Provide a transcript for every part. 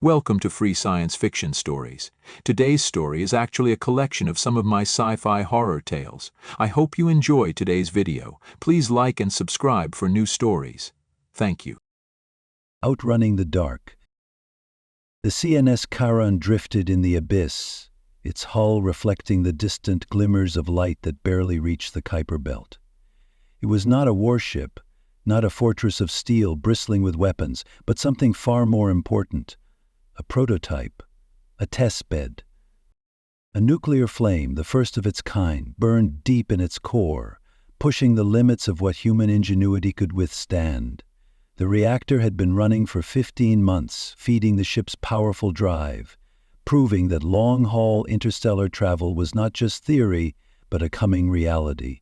Welcome to Free Science Fiction Stories. Today's story is actually a collection of some of my sci-fi horror tales. I hope you enjoyed today's video. Please like and subscribe for new stories. Thank you. Outrunning the Dark. The CNS Caron drifted in the abyss, its hull reflecting the distant glimmers of light that barely reached the Kuiper Belt. It was not a warship, not a fortress of steel bristling with weapons, but something far more important. A prototype, a test bed. A nuclear flame, the first of its kind, burned deep in its core, pushing the limits of what human ingenuity could withstand. The reactor had been running for 15 months, feeding the ship's powerful drive, proving that long-haul interstellar travel was not just theory, but a coming reality.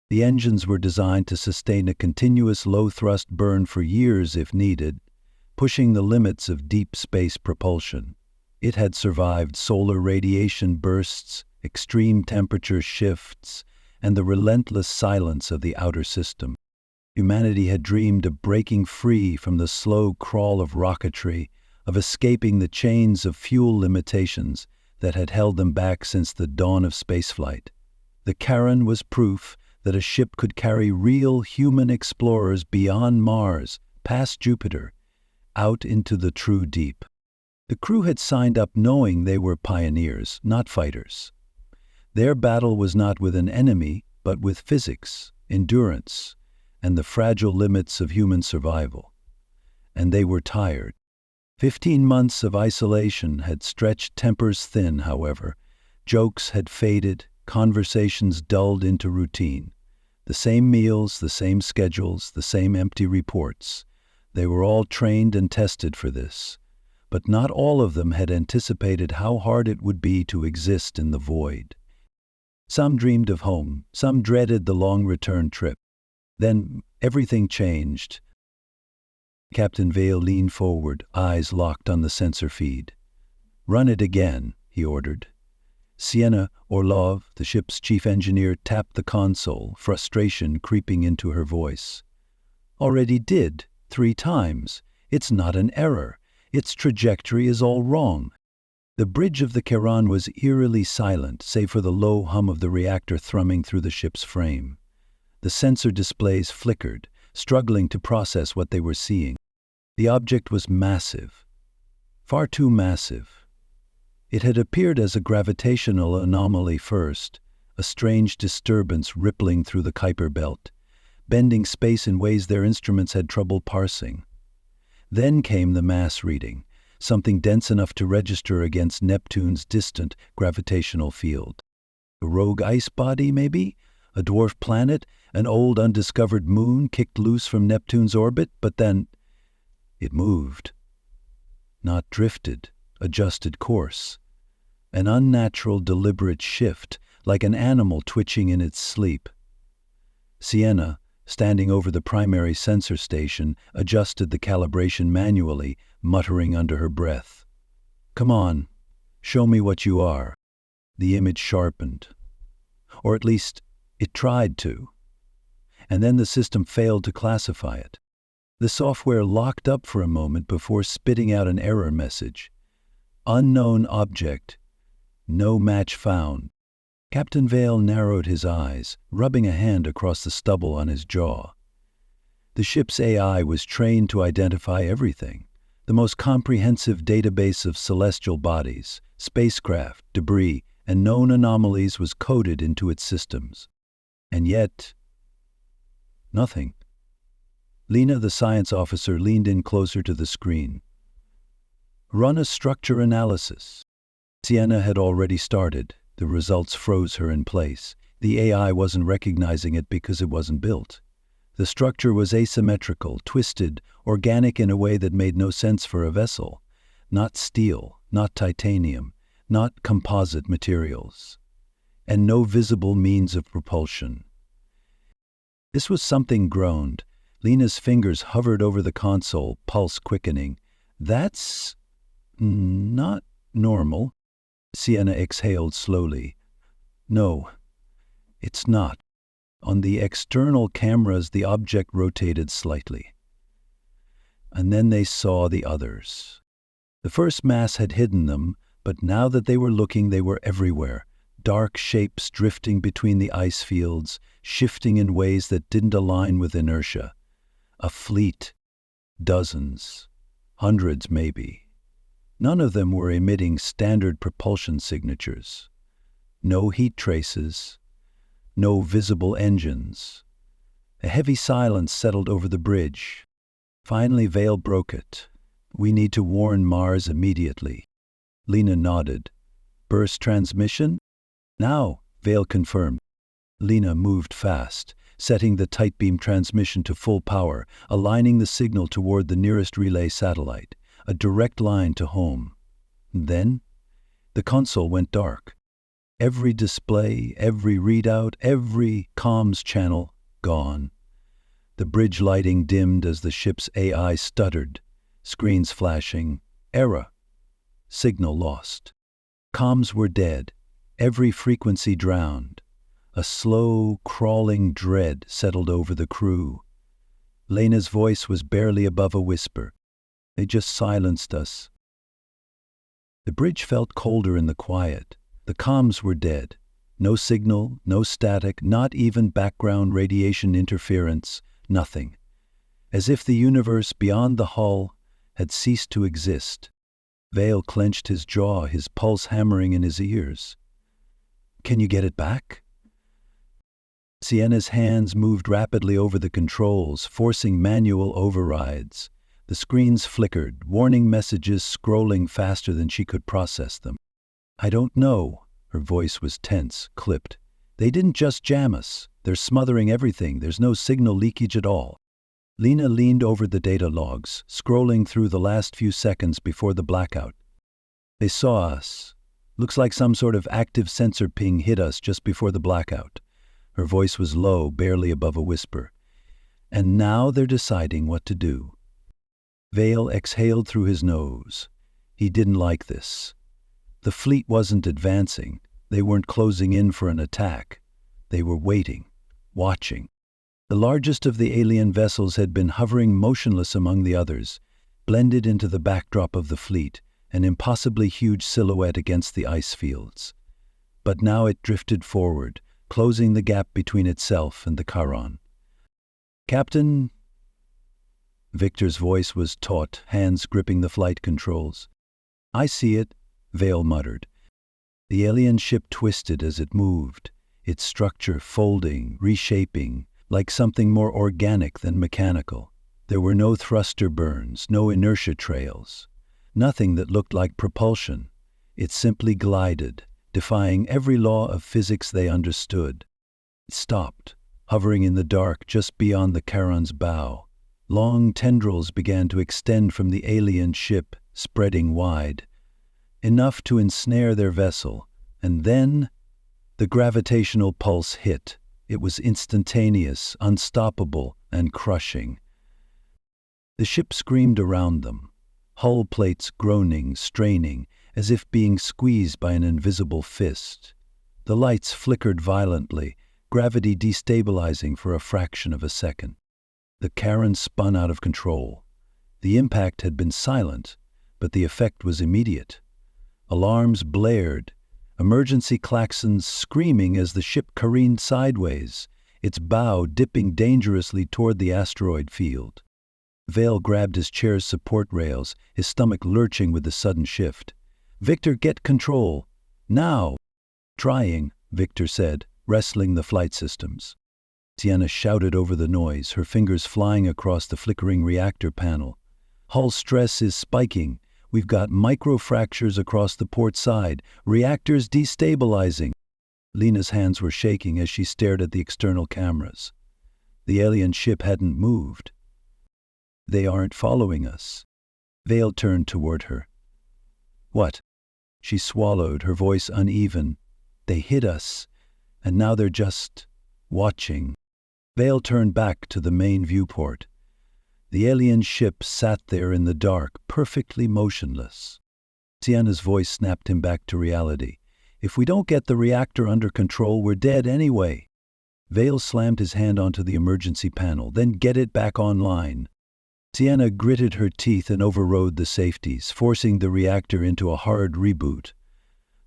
The engines were designed to sustain a continuous low-thrust burn for years if needed, pushing the limits of deep space propulsion. It had survived solar radiation bursts, extreme temperature shifts, and the relentless silence of the outer system. Humanity had dreamed of breaking free from the slow crawl of rocketry, of escaping the chains of fuel limitations that had held them back since the dawn of spaceflight. The Caron was proof that a ship could carry real human explorers beyond Mars, past Jupiter, out into the true deep. The crew had signed up knowing they were pioneers, not fighters. Their battle was not with an enemy, but with physics, endurance, and the fragile limits of human survival. And they were tired. 15 months of isolation had stretched tempers thin, however. Jokes had faded, conversations dulled into routine. The same meals, the same schedules, the same empty reports. They were all trained and tested for this, but not all of them had anticipated how hard it would be to exist in the void. Some dreamed of home, some dreaded the long return trip. Then everything changed. Captain Vale leaned forward, eyes locked on the sensor feed. "Run it again," he ordered. Sienna Orlov, the ship's chief engineer, tapped the console, frustration creeping into her voice. "Already did. 3 times. It's not an error. Its trajectory is all wrong." The bridge of the Caron was eerily silent, save for the low hum of the reactor thrumming through the ship's frame. The sensor displays flickered, struggling to process what they were seeing. The object was massive. Far too massive. It had appeared as a gravitational anomaly first, a strange disturbance rippling through the Kuiper Belt, bending space in ways their instruments had trouble parsing. Then came the mass reading, something dense enough to register against Neptune's distant gravitational field. A rogue ice body, maybe? A dwarf planet? An old undiscovered moon kicked loose from Neptune's orbit? But then it moved. Not drifted, adjusted course. An unnatural, deliberate shift, like an animal twitching in its sleep. Sienna, standing over the primary sensor station, adjusted the calibration manually, muttering under her breath. "Come on, show me what you are." The image sharpened. Or at least, it tried to. And then the system failed to classify it. The software locked up for a moment before spitting out an error message. "Unknown object. No match found." Captain Vale narrowed his eyes, rubbing a hand across the stubble on his jaw. The ship's AI was trained to identify everything. The most comprehensive database of celestial bodies, spacecraft, debris, and known anomalies was coded into its systems. And yet, nothing. Lena, the science officer, leaned in closer to the screen. "Run a structure analysis." Sienna had already started. The results froze her in place. The AI wasn't recognizing it because it wasn't built. The structure was asymmetrical, twisted, organic in a way that made no sense for a vessel. Not steel, not titanium, not composite materials. And no visible means of propulsion. This was something groaned. Lena's fingers hovered over the console, pulse quickening. "That's not normal." Sienna exhaled slowly. "No, it's not." On the external cameras, the object rotated slightly. And then they saw the others. The first mass had hidden them, but now that they were looking, they were everywhere. Dark shapes drifting between the ice fields, shifting in ways that didn't align with inertia. A fleet. Dozens. Hundreds, maybe. None of them were emitting standard propulsion signatures. No heat traces. No visible engines. A heavy silence settled over the bridge. Finally, Vale broke it. "We need to warn Mars immediately." Lena nodded. "Burst transmission?" "Now," Vale confirmed. Lena moved fast, setting the tight beam transmission to full power, aligning the signal toward the nearest relay satellite, a direct line to home. Then, the console went dark. Every display, every readout, every comms channel gone. The bridge lighting dimmed as the ship's AI stuttered, screens flashing. Error. Signal lost. Comms were dead, every frequency drowned. A slow, crawling dread settled over the crew. Lena's voice was barely above a whisper. "They just silenced us." The bridge felt colder in the quiet. The comms were dead. No signal, no static, not even background radiation interference, nothing. As if the universe beyond the hull had ceased to exist. Vale clenched his jaw, his pulse hammering in his ears. "Can you get it back?" Sienna's hands moved rapidly over the controls, forcing manual overrides. The screens flickered, warning messages scrolling faster than she could process them. "I don't know." Her voice was tense, clipped. "They didn't just jam us. They're smothering everything. There's no signal leakage at all." Lena leaned over the data logs, scrolling through the last few seconds before the blackout. "They saw us. Looks like some sort of active sensor ping hit us just before the blackout." Her voice was low, barely above a whisper. "And now they're deciding what to do." Vale exhaled through his nose. He didn't like this. The fleet wasn't advancing. They weren't closing in for an attack. They were waiting, watching. The largest of the alien vessels had been hovering motionless among the others, blended into the backdrop of the fleet, an impossibly huge silhouette against the ice fields. But now it drifted forward, closing the gap between itself and the Caron. "Captain?" Victor's voice was taut, hands gripping the flight controls. "I see it," Vale muttered. The alien ship twisted as it moved, its structure folding, reshaping, like something more organic than mechanical. There were no thruster burns, no inertia trails, nothing that looked like propulsion. It simply glided, defying every law of physics they understood. It stopped, hovering in the dark just beyond the Caron's bow. Long tendrils began to extend from the alien ship, spreading wide, enough to ensnare their vessel. And then the gravitational pulse hit. It was instantaneous, unstoppable, and crushing. The ship screamed around them, hull plates groaning, straining, as if being squeezed by an invisible fist. The lights flickered violently, gravity destabilizing for a fraction of a second. The Caron spun out of control. The impact had been silent, but the effect was immediate. Alarms blared, emergency klaxons screaming as the ship careened sideways, its bow dipping dangerously toward the asteroid field. Vale grabbed his chair's support rails, his stomach lurching with the sudden shift. "Victor, get control. Now!" "Trying," Victor said, wrestling the flight systems. Sienna shouted over the noise, her fingers flying across the flickering reactor panel. "Hull stress is spiking. We've got microfractures across the port side. Reactors destabilizing." Lena's hands were shaking as she stared at the external cameras. The alien ship hadn't moved. "They aren't following us." Vale turned toward her. "What?" She swallowed, her voice uneven. "They hit us, and now they're just watching." Vale turned back to the main viewport. The alien ship sat there in the dark, perfectly motionless. Sienna's voice snapped him back to reality. "If we don't get the reactor under control, we're dead anyway." Vale slammed his hand onto the emergency panel. "Then get it back online." Sienna gritted her teeth and overrode the safeties, forcing the reactor into a hard reboot.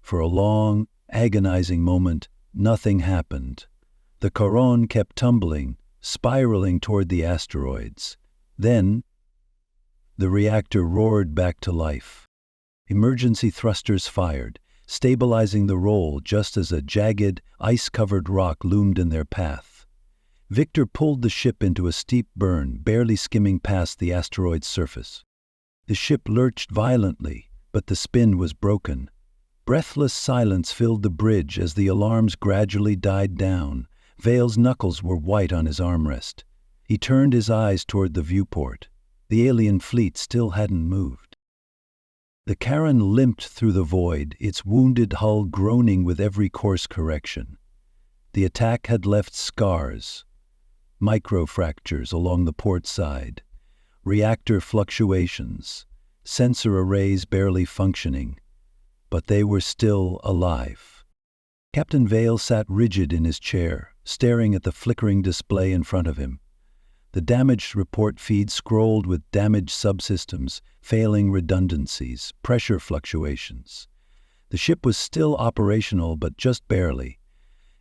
For a long, agonizing moment, nothing happened. The Caron kept tumbling, spiraling toward the asteroids. Then, the reactor roared back to life. Emergency thrusters fired, stabilizing the roll just as a jagged, ice-covered rock loomed in their path. Victor pulled the ship into a steep burn, barely skimming past the asteroid's surface. The ship lurched violently, but the spin was broken. Breathless silence filled the bridge as the alarms gradually died down. Vale's knuckles were white on his armrest. He turned his eyes toward the viewport. The alien fleet still hadn't moved. The Caron limped through the void, its wounded hull groaning with every course correction. The attack had left scars, microfractures along the port side, reactor fluctuations, sensor arrays barely functioning, but they were still alive. Captain Vale sat rigid in his chair, staring at the flickering display in front of him. The damaged report feed scrolled with damaged subsystems, failing redundancies, pressure fluctuations. The ship was still operational, but just barely.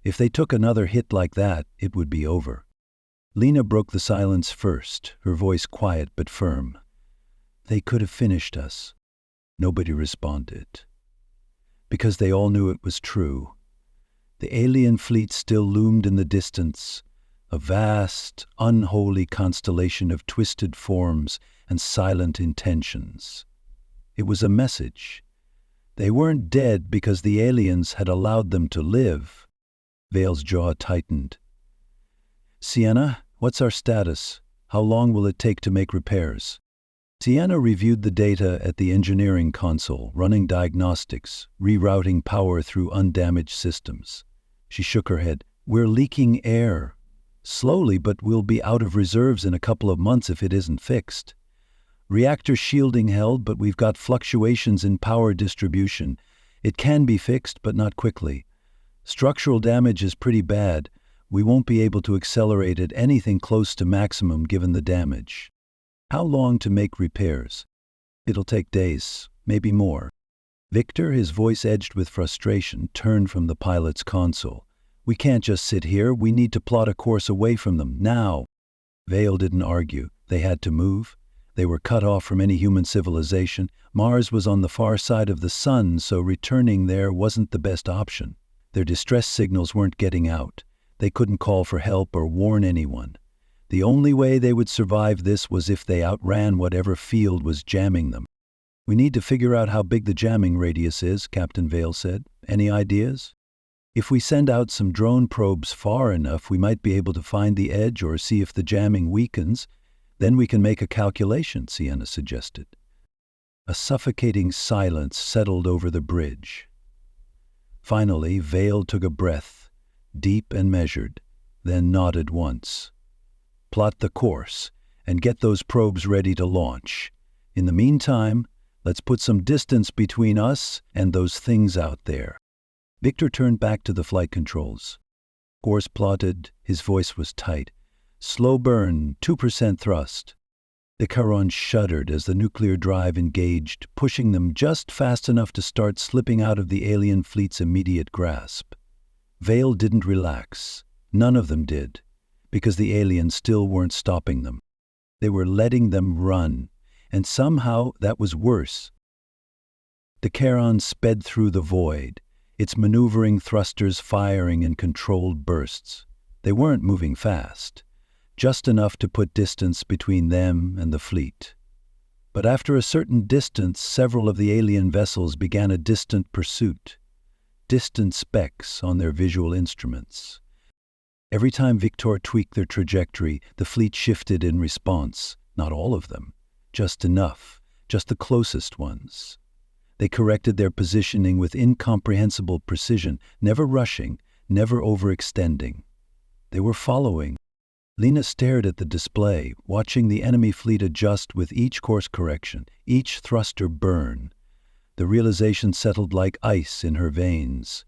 If they took another hit like that, it would be over. Lena broke the silence first, her voice quiet but firm. They could have finished us. Nobody responded. Because they all knew it was true. The alien fleet still loomed in the distance, a vast, unholy constellation of twisted forms and silent intentions. It was a message. They weren't dead because the aliens had allowed them to live. Vale's jaw tightened. Sienna, what's our status? How long will it take to make repairs? Sienna reviewed the data at the engineering console, running diagnostics, rerouting power through undamaged systems. She shook her head. We're leaking air. Slowly, but we'll be out of reserves in a couple of months if it isn't fixed. Reactor shielding held, but we've got fluctuations in power distribution. It can be fixed, but not quickly. Structural damage is pretty bad. We won't be able to accelerate at anything close to maximum given the damage. How long to make repairs? It'll take days, maybe more. Victor, his voice edged with frustration, turned from the pilot's console. We can't just sit here. We need to plot a course away from them, now. Vale didn't argue. They had to move. They were cut off from any human civilization. Mars was on the far side of the sun, so returning there wasn't the best option. Their distress signals weren't getting out. They couldn't call for help or warn anyone. The only way they would survive this was if they outran whatever field was jamming them. We need to figure out how big the jamming radius is, Captain Vale said. Any ideas? If we send out some drone probes far enough, we might be able to find the edge or see if the jamming weakens. Then we can make a calculation, Sienna suggested. A suffocating silence settled over the bridge. Finally, Vale took a breath, deep and measured, then nodded once. Plot the course, and get those probes ready to launch. In the meantime, let's put some distance between us and those things out there. Victor turned back to the flight controls. Course plotted, his voice was tight. Slow burn, 2% thrust. The Caron shuddered as the nuclear drive engaged, pushing them just fast enough to start slipping out of the alien fleet's immediate grasp. Vale didn't relax. None of them did, because the aliens still weren't stopping them. They were letting them run, and somehow that was worse. The Caron sped through the void, its maneuvering thrusters firing in controlled bursts. They weren't moving fast, just enough to put distance between them and the fleet. But after a certain distance, several of the alien vessels began a distant pursuit, distant specks on their visual instruments. Every time Victor tweaked their trajectory, the fleet shifted in response. Not all of them, just enough, just the closest ones. They corrected their positioning with incomprehensible precision, never rushing, never overextending. They were following. Lena stared at the display, watching the enemy fleet adjust with each course correction, each thruster burn. The realization settled like ice in her veins.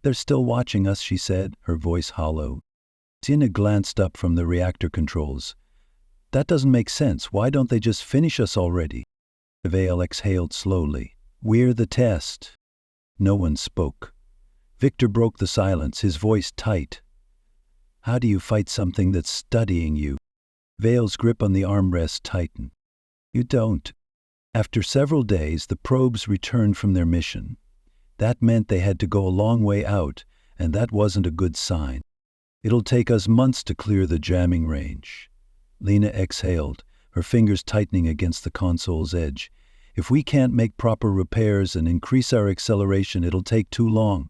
They're still watching us, she said, her voice hollow. Tina glanced up from the reactor controls. That doesn't make sense. Why don't they just finish us already? Vale exhaled slowly. We're the test. No one spoke. Victor broke the silence, his voice tight. How do you fight something that's studying you? Vale's grip on the armrest tightened. You don't. After several days, the probes returned from their mission. That meant they had to go a long way out, and that wasn't a good sign. It'll take us months to clear the jamming range. Lena exhaled, her fingers tightening against the console's edge. If we can't make proper repairs and increase our acceleration, it'll take too long.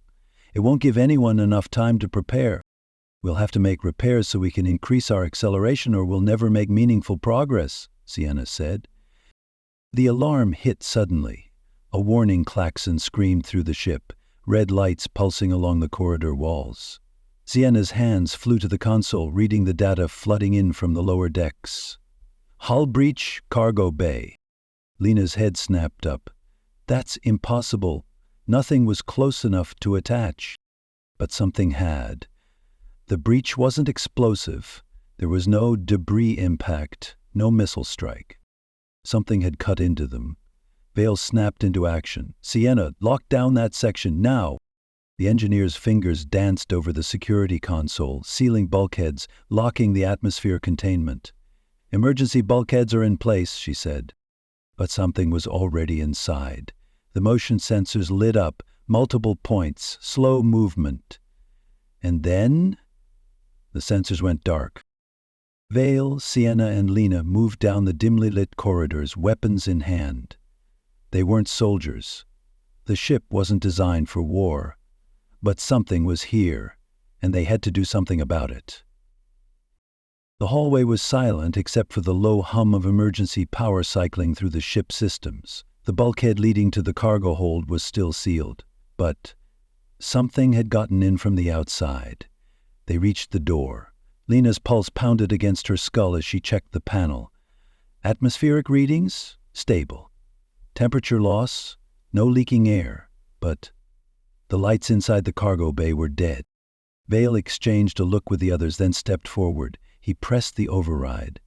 It won't give anyone enough time to prepare. We'll have to make repairs so we can increase our acceleration or we'll never make meaningful progress, Sienna said. The alarm hit suddenly. A warning klaxon screamed through the ship, red lights pulsing along the corridor walls. Sienna's hands flew to the console, reading the data flooding in from the lower decks. Hull breach, cargo bay. Lena's head snapped up. That's impossible. Nothing was close enough to attach. But something had. The breach wasn't explosive. There was no debris impact, no missile strike. Something had cut into them. Vale snapped into action. Sienna, lock down that section, now! The engineer's fingers danced over the security console, sealing bulkheads, locking the atmosphere containment. Emergency bulkheads are in place, she said. But something was already inside. The motion sensors lit up, multiple points, slow movement. And then the sensors went dark. Vale, Sienna, and Lena moved down the dimly lit corridors, weapons in hand. They weren't soldiers. The ship wasn't designed for war. But something was here, and they had to do something about it. The hallway was silent except for the low hum of emergency power cycling through the ship's systems. The bulkhead leading to the cargo hold was still sealed. But something had gotten in from the outside. They reached the door. Lena's pulse pounded against her skull as she checked the panel. Atmospheric readings? Stable. Temperature loss? No leaking air. But the lights inside the cargo bay were dead. Vale exchanged a look with the others, then stepped forward. He pressed the override.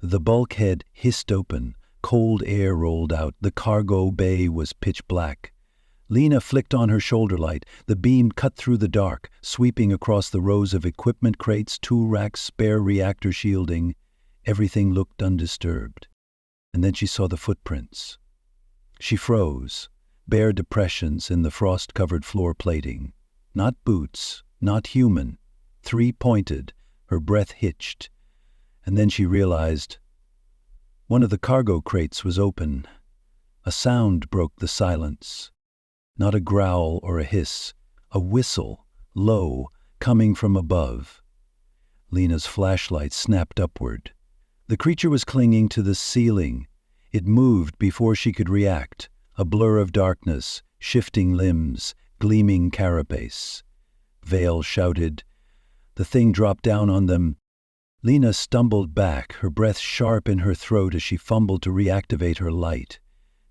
The bulkhead hissed open. Cold air rolled out. The cargo bay was pitch black. Lena flicked on her shoulder light. The beam cut through the dark, sweeping across the rows of equipment crates, tool racks, spare reactor shielding. Everything looked undisturbed. And then she saw the footprints. She froze. Bare depressions in the frost-covered floor plating. Not boots, not human. Three-pointed, her breath hitched. And then she realized one of the cargo crates was open. A sound broke the silence. Not a growl or a hiss, a whistle, low, coming from above. Lena's flashlight snapped upward. The creature was clinging to the ceiling. It moved before she could react, a blur of darkness, shifting limbs, gleaming carapace. Vale shouted. The thing dropped down on them. Lena stumbled back, her breath sharp in her throat as she fumbled to reactivate her light.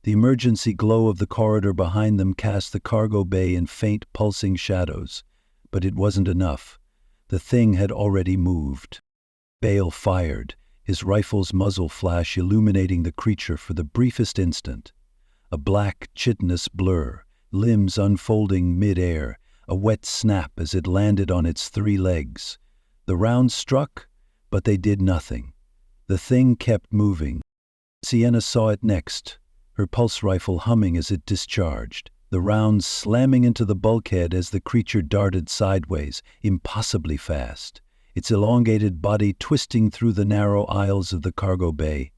The emergency glow of the corridor behind them cast the cargo bay in faint, pulsing shadows. But it wasn't enough. The thing had already moved. Vale fired, his rifle's muzzle flash illuminating the creature for the briefest instant. A black, chitinous blur, limbs unfolding mid-air, a wet snap as it landed on its three legs. The rounds struck, but they did nothing. The thing kept moving. Sienna saw it next, her pulse rifle humming as it discharged, the rounds slamming into the bulkhead as the creature darted sideways, impossibly fast, its elongated body twisting through the narrow aisles of the cargo bay.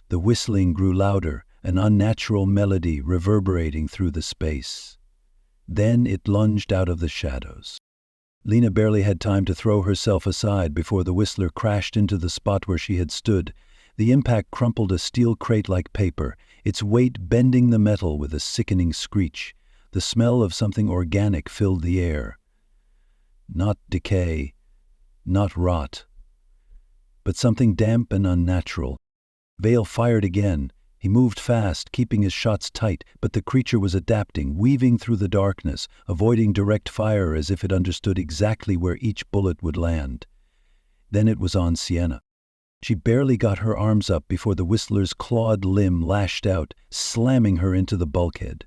The whistling grew louder, an unnatural melody reverberating through the space. Then it lunged out of the shadows. Lena barely had time to throw herself aside before the whistler crashed into the spot where she had stood. The impact crumpled a steel crate like paper, its weight bending the metal with a sickening screech. The smell of something organic filled the air. Not decay, not rot, but something damp and unnatural. Vale fired again. He moved fast, keeping his shots tight, but the creature was adapting, weaving through the darkness, avoiding direct fire as if it understood exactly where each bullet would land. Then it was on Sienna. She barely got her arms up before the Whistler's clawed limb lashed out, slamming her into the bulkhead.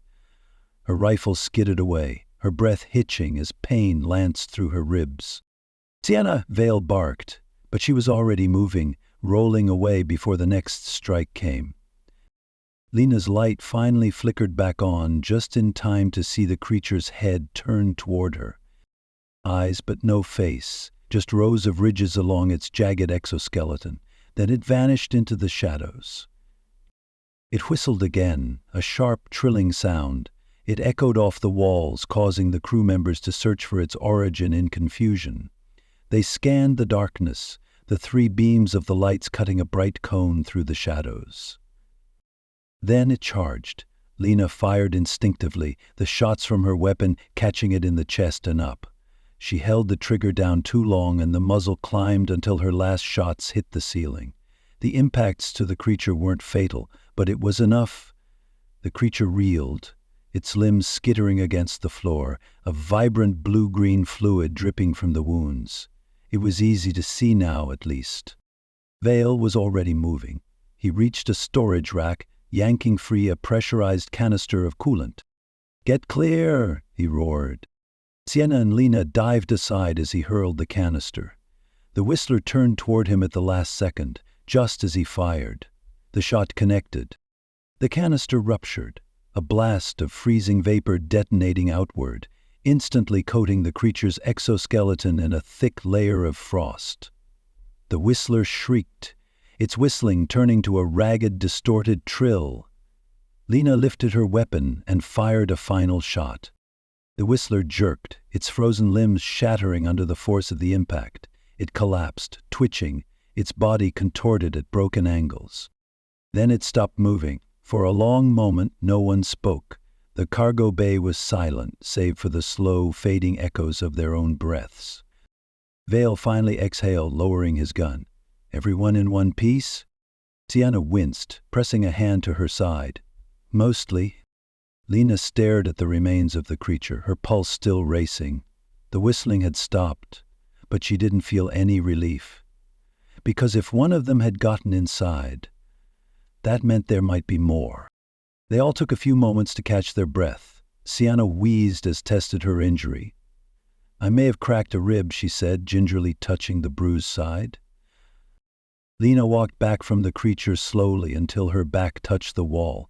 Her rifle skidded away, her breath hitching as pain lanced through her ribs. "Sienna!" Vale barked, but she was already moving, rolling away before the next strike came. Lena's light finally flickered back on just in time to see the creature's head turn toward her. Eyes but no face, just rows of ridges along its jagged exoskeleton. Then it vanished into the shadows. It whistled again, a sharp, trilling sound. It echoed off the walls, causing the crew members to search for its origin in confusion. They scanned the darkness, the three beams of the lights cutting a bright cone through the shadows. Then it charged. Lena fired instinctively, the shots from her weapon catching it in the chest and up. She held the trigger down too long and the muzzle climbed until her last shots hit the ceiling. The impacts to the creature weren't fatal, but it was enough. The creature reeled, its limbs skittering against the floor, a vibrant blue-green fluid dripping from the wounds. It was easy to see now, at least. Vale was already moving. He reached a storage rack, yanking free a pressurized canister of coolant. "Get clear!" he roared. Sienna and Lena dived aside as he hurled the canister. The Whistler turned toward him at the last second, just as he fired. The shot connected. The canister ruptured, a blast of freezing vapor detonating outward, instantly coating the creature's exoskeleton in a thick layer of frost. The Whistler shrieked, its whistling turning to a ragged, distorted trill. Lena lifted her weapon and fired a final shot. The Whistler jerked, its frozen limbs shattering under the force of the impact. It collapsed, twitching, its body contorted at broken angles. Then it stopped moving. For a long moment, no one spoke. The cargo bay was silent, save for the slow, fading echoes of their own breaths. Vale finally exhaled, lowering his gun. "Everyone in one piece?" Sienna winced, pressing a hand to her side. "Mostly." Lena stared at the remains of the creature, her pulse still racing. The whistling had stopped, but she didn't feel any relief. Because if one of them had gotten inside, that meant there might be more. They all took a few moments to catch their breath. Sienna wheezed as tested her injury. "I may have cracked a rib," she said, gingerly touching the bruised side. Lena walked back from the creature slowly until her back touched the wall.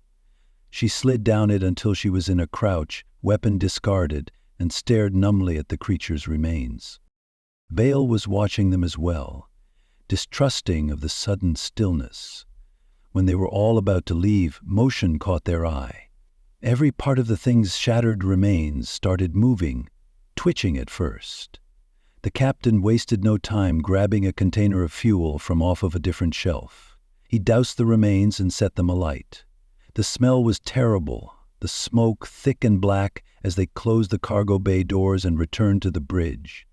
She slid down it until she was in a crouch, weapon discarded, and stared numbly at the creature's remains. Vale was watching them as well, distrusting of the sudden stillness. When they were all about to leave, motion caught their eye. Every part of the thing's shattered remains started moving, twitching at first. The captain wasted no time grabbing a container of fuel from off of a different shelf. He doused the remains and set them alight. The smell was terrible, the smoke thick and black as they closed the cargo bay doors and returned to the bridge.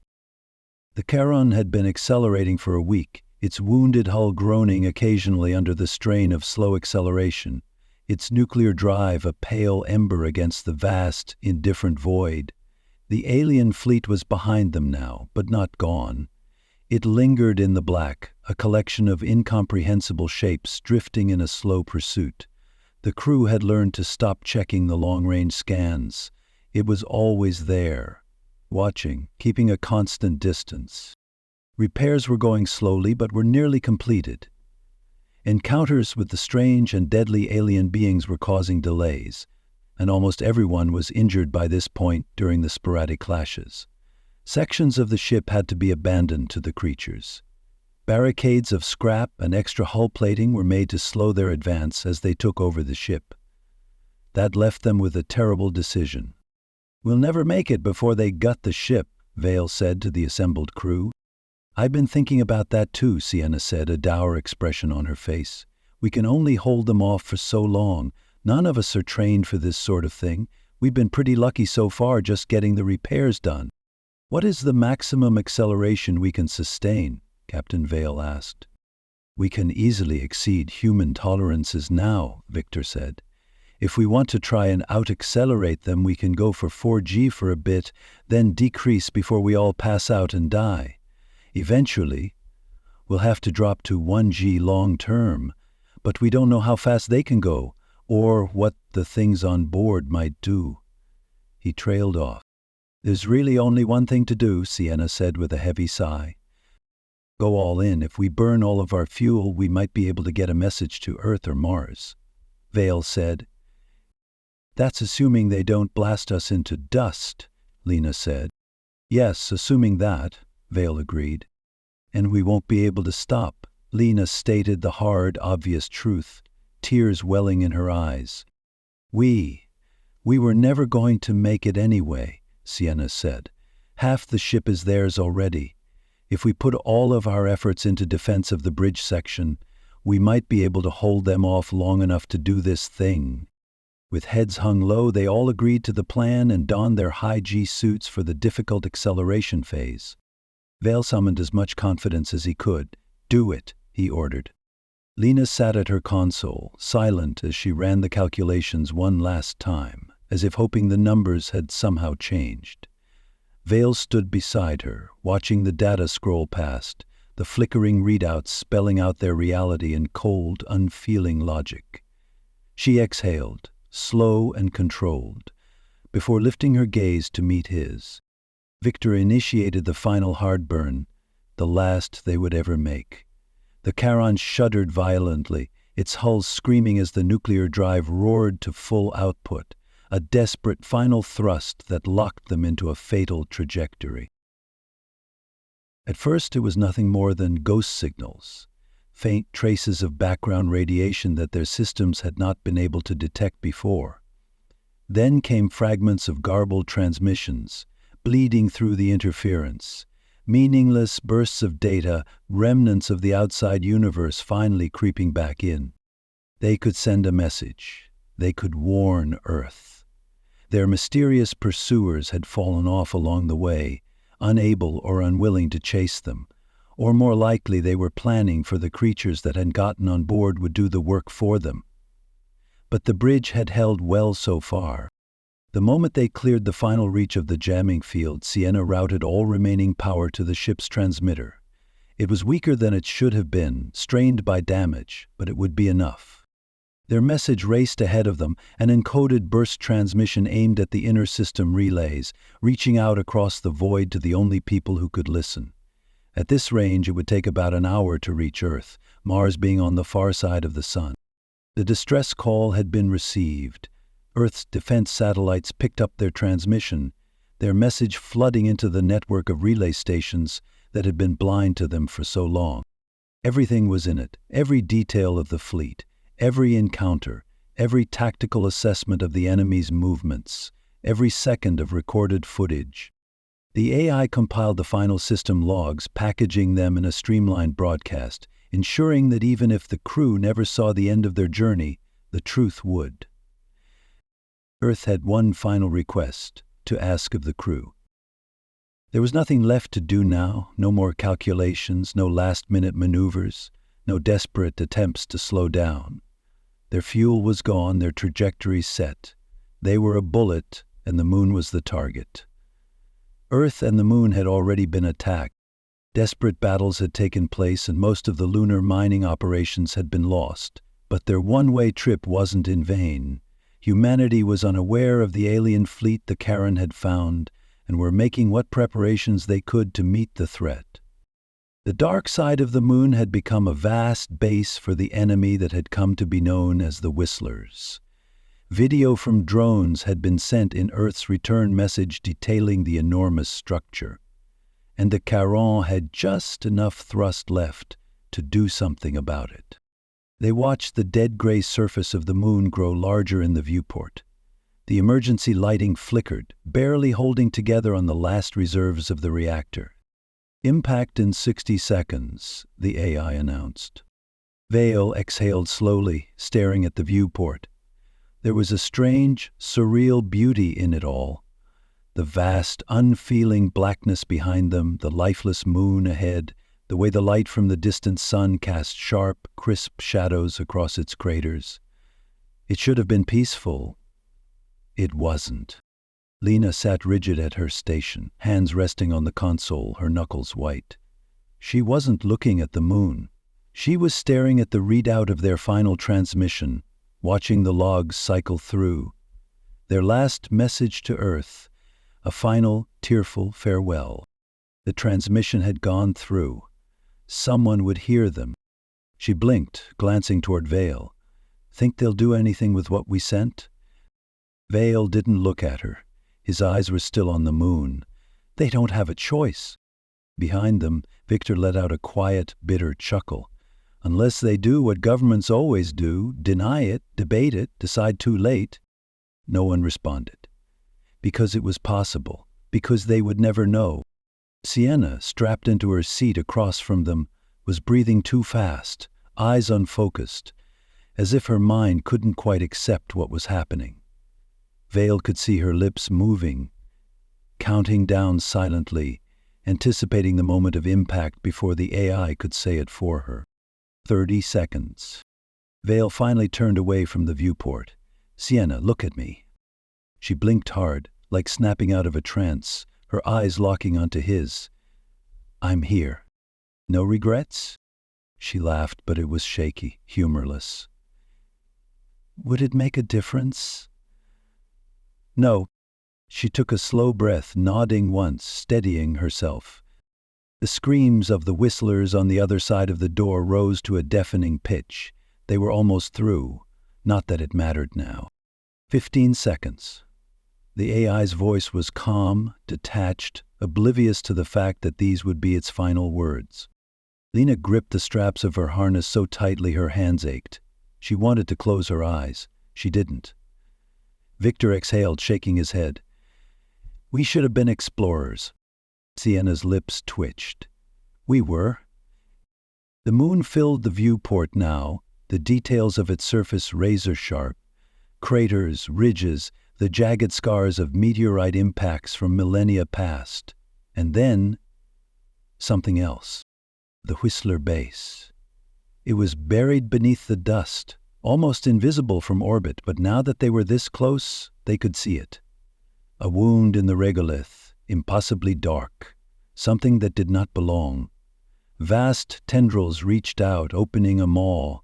The Caron had been accelerating for a week, its wounded hull groaning occasionally under the strain of slow acceleration, its nuclear drive a pale ember against the vast, indifferent void. The alien fleet was behind them now, but not gone. It lingered in the black, a collection of incomprehensible shapes drifting in a slow pursuit. The crew had learned to stop checking the long-range scans. It was always there, watching, keeping a constant distance. Repairs were going slowly but were nearly completed. Encounters with the strange and deadly alien beings were causing delays, and almost everyone was injured by this point during the sporadic clashes. Sections of the ship had to be abandoned to the creatures. Barricades of scrap and extra hull plating were made to slow their advance as they took over the ship. That left them with a terrible decision. "We'll never make it before they gut the ship," Vale said to the assembled crew. "I've been thinking about that too," Sienna said, a dour expression on her face. "We can only hold them off for so long. None of us are trained for this sort of thing. We've been pretty lucky so far just getting the repairs done." "What is the maximum acceleration we can sustain?" Captain Vale asked. "We can easily exceed human tolerances now," Victor said. "If we want to try and out-accelerate them, we can go for 4G for a bit, then decrease before we all pass out and die. Eventually, We'll have to drop to 1G long term, but we don't know how fast they can go, or what the things on board might do." He trailed off. "There's really only one thing to do," Sienna said with a heavy sigh. "Go all in. If we burn all of our fuel, we might be able to get a message to Earth or Mars." Vale said. "That's assuming they don't blast us into dust," Lena said. "Yes, assuming that," Vale agreed. "And we won't be able to stop," Lena stated the hard, obvious truth, tears welling in her eyes. We were never going to make it anyway," Sienna said. "Half the ship is theirs already. If we put all of our efforts into defense of the bridge section, we might be able to hold them off long enough to do this thing." With heads hung low, they all agreed to the plan and donned their high-G suits for the difficult acceleration phase. Vale summoned as much confidence as he could. "Do it," he ordered. Lena sat at her console, silent as she ran the calculations one last time, as if hoping the numbers had somehow changed. Vale stood beside her, watching the data scroll past, the flickering readouts spelling out their reality in cold, unfeeling logic. She exhaled, slow and controlled, before lifting her gaze to meet his. Victor initiated the final hard burn, the last they would ever make. The Caron shuddered violently, its hull screaming as the nuclear drive roared to full output, a desperate final thrust that locked them into a fatal trajectory. At first it was nothing more than ghost signals, faint traces of background radiation that their systems had not been able to detect before. Then came fragments of garbled transmissions, bleeding through the interference, meaningless bursts of data, remnants of the outside universe finally creeping back in. They could send a message. They could warn Earth. Their mysterious pursuers had fallen off along the way, unable or unwilling to chase them, or more likely they were planning for the creatures that had gotten on board would do the work for them. But the bridge had held well so far. The moment they cleared the final reach of the jamming field, Sienna routed all remaining power to the ship's transmitter. It was weaker than it should have been, strained by damage, but it would be enough. Their message raced ahead of them, an encoded burst transmission aimed at the inner system relays, reaching out across the void to the only people who could listen. At this range, it would take about an hour to reach Earth, Mars being on the far side of the sun. The distress call had been received. Earth's defense satellites picked up their transmission, their message flooding into the network of relay stations that had been blind to them for so long. Everything was in it, every detail of the fleet, every encounter, every tactical assessment of the enemy's movements, every second of recorded footage. The AI compiled the final system logs, packaging them in a streamlined broadcast, ensuring that even if the crew never saw the end of their journey, the truth would. Earth had one final request to ask of the crew. There was nothing left to do now, no more calculations, no last-minute maneuvers, no desperate attempts to slow down. Their fuel was gone, their trajectory set. They were a bullet, and the moon was the target. Earth and the moon had already been attacked. Desperate battles had taken place, and most of the lunar mining operations had been lost. But their one-way trip wasn't in vain. Humanity was unaware of the alien fleet the Caron had found, and were making what preparations they could to meet the threat. The dark side of the moon had become a vast base for the enemy that had come to be known as the Whistlers. Video from drones had been sent in Earth's return message detailing the enormous structure, and the Caron had just enough thrust left to do something about it. They watched the dead gray surface of the moon grow larger in the viewport. The emergency lighting flickered, barely holding together on the last reserves of the reactor. "Impact in 60 seconds, the AI announced. Vale exhaled slowly, staring at the viewport. There was a strange, surreal beauty in it all. The vast, unfeeling blackness behind them, the lifeless moon ahead, the way the light from the distant sun cast sharp, crisp shadows across its craters. It should have been peaceful. It wasn't. Lena sat rigid at her station, hands resting on the console, her knuckles white. She wasn't looking at the moon. She was staring at the readout of their final transmission, watching the logs cycle through. Their last message to Earth, a final, tearful farewell. The transmission had gone through. Someone would hear them. She blinked, glancing toward Vale. Think they'll do anything with what we sent? Vale didn't look at her. His eyes were still on the moon. They don't have a choice. Behind them, Victor let out a quiet, bitter chuckle. Unless they do what governments always do, deny it, debate it, decide too late. No one responded. Because it was possible. Because they would never know. Sienna, strapped into her seat across from them, was breathing too fast, eyes unfocused, as if her mind couldn't quite accept what was happening. Vale could see her lips moving, counting down silently, anticipating the moment of impact before the AI could say it for her. 30 seconds. Vale finally turned away from the viewport. Sienna, look at me. She blinked hard, like snapping out of a trance, her eyes locking onto his. I'm here. No regrets? She laughed, but it was shaky, humorless. Would it make a difference? No. She took a slow breath, nodding once, steadying herself. The screams of the whistlers on the other side of the door rose to a deafening pitch. They were almost through. Not that it mattered now. 15 seconds. The AI's voice was calm, detached, oblivious to the fact that these would be its final words. Lena gripped the straps of her harness so tightly her hands ached. She wanted to close her eyes. She didn't. Victor exhaled, shaking his head. We should have been explorers. Sienna's lips twitched. We were. The moon filled the viewport now, the details of its surface razor-sharp. Craters, ridges, the jagged scars of meteorite impacts from millennia past. And then, something else. The Whistler base. It was buried beneath the dust, almost invisible from orbit, but now that they were this close, they could see it. A wound in the regolith, impossibly dark, something that did not belong. Vast tendrils reached out, opening a maw,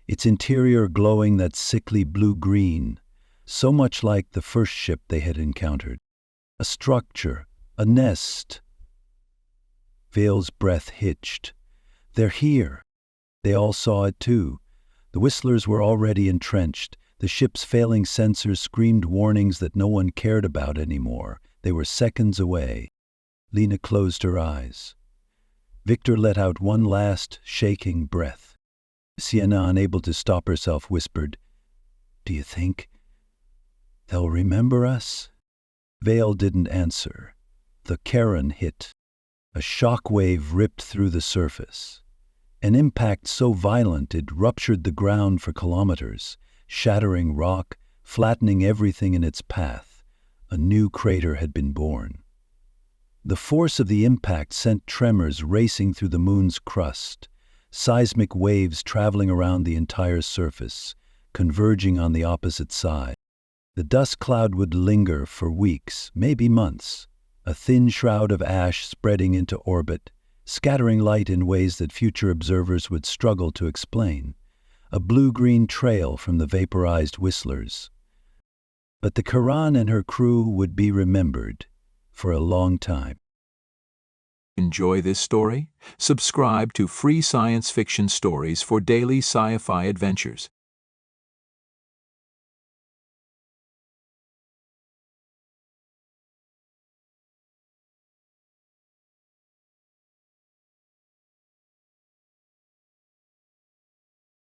its interior glowing that sickly blue-green, so much like the first ship they had encountered. A structure, a nest. Vale's breath hitched. They're here. They all saw it too. The whistlers were already entrenched. The ship's failing sensors screamed warnings that no one cared about anymore. They were seconds away. Lena closed her eyes. Victor let out one last, shaking breath. Sienna, unable to stop herself, whispered, Do you think they'll remember us? Vale didn't answer. The Caron hit. A shock wave ripped through the surface. An impact so violent it ruptured the ground for kilometers, shattering rock, flattening everything in its path. A new crater had been born. The force of the impact sent tremors racing through the moon's crust, seismic waves traveling around the entire surface, converging on the opposite side. The dust cloud would linger for weeks, maybe months, a thin shroud of ash spreading into orbit, scattering light in ways that future observers would struggle to explain, a blue-green trail from the vaporized whistlers. But the Caron and her crew would be remembered for a long time. Enjoy this story? Subscribe to Free Science Fiction Stories for daily sci-fi adventures.